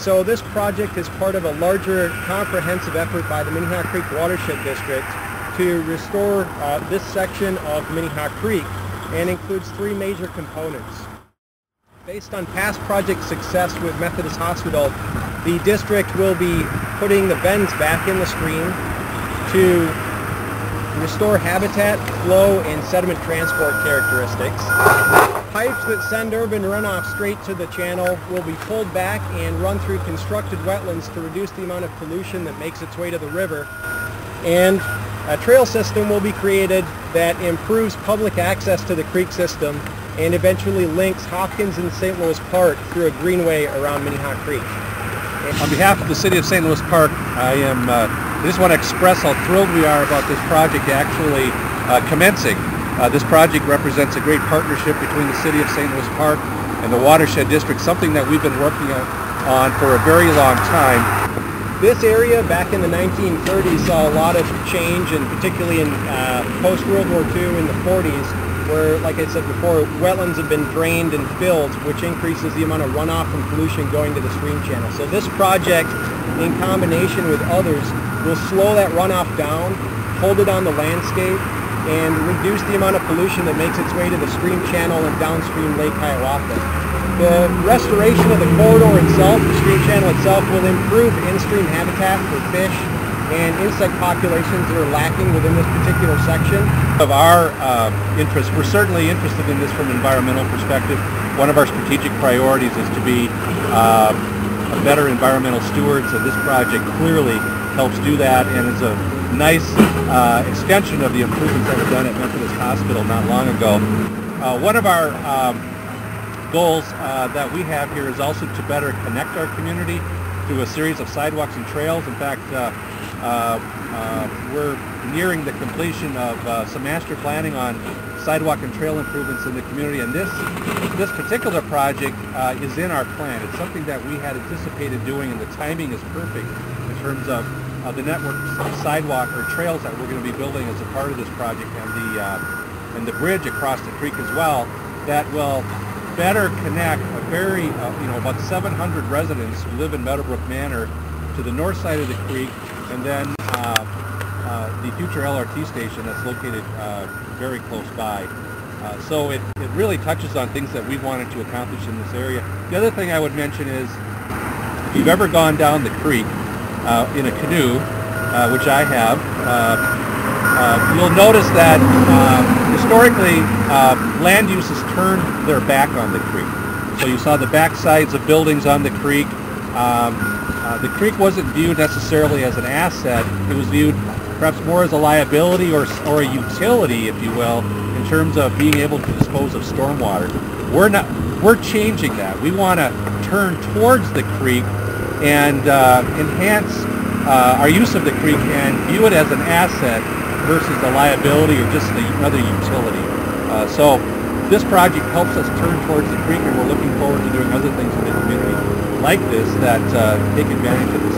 so this project is part of a larger comprehensive effort by the Minnehaha Creek Watershed District to restore this section of Minnehaha Creek, and includes three major components. Based on past project success with Methodist Hospital, the district will be putting the bends back in the stream to restore habitat, flow, and sediment transport characteristics. Pipes that send urban runoff straight to the channel will be pulled back and run through constructed wetlands to reduce the amount of pollution that makes its way to the river. And a trail system will be created that improves public access to the creek system and eventually links Hopkins and St. Louis Park through a greenway around Minnehaha Creek. On behalf of the City of St. Louis Park, I just want to express how thrilled we are about this project actually commencing. This project represents a great partnership between the City of St. Louis Park and the Watershed District, something that we've been working on for a very long time. This area back in the 1930s saw a lot of change, and particularly in post-World War II in the 40s, where, like I said before, wetlands have been drained and filled, which increases the amount of runoff and pollution going to the stream channel. So this project, in combination with others, will slow that runoff down, hold it on the landscape, and reduce the amount of pollution that makes its way to the stream channel and downstream Lake Hiawatha. The restoration of the corridor itself, the stream channel itself, will improve in-stream habitat for fish and insect populations that are lacking within this particular section. Of our interest, we're certainly interested in this from an environmental perspective. One of our strategic priorities is to be better environmental stewards, and this project clearly helps do that, and is a nice extension of the improvements that were done at Methodist Hospital not long ago. One of our goals that we have here is also to better connect our community through a series of sidewalks and trails. In fact, we're nearing the completion of some master planning on sidewalk and trail improvements in the community, and this particular project is in our plan. It's something that we had anticipated doing, and the timing is perfect in terms of the network of sidewalk or trails that we're going to be building as a part of this project, and the bridge across the creek as well, that will better connect a very, about 700 residents who live in Meadowbrook Manor to the north side of the creek, and then the future LRT station that's located very close by. So it really touches on things that we wanted to accomplish in this area. The other thing I would mention is, if you've ever gone down the creek in a canoe, which I have, you'll notice that historically land uses turned their back on the creek. So you saw the back sides of buildings on the creek. The creek wasn't viewed necessarily as an asset. It was viewed perhaps more as a liability or a utility, if you will, in terms of being able to dispose of stormwater. We're changing that. We want to turn towards the creek and enhance our use of the creek and view it as an asset versus a liability or just another utility. So this project helps us turn towards the creek, and we're looking forward to doing other things in the community like this that take advantage of this.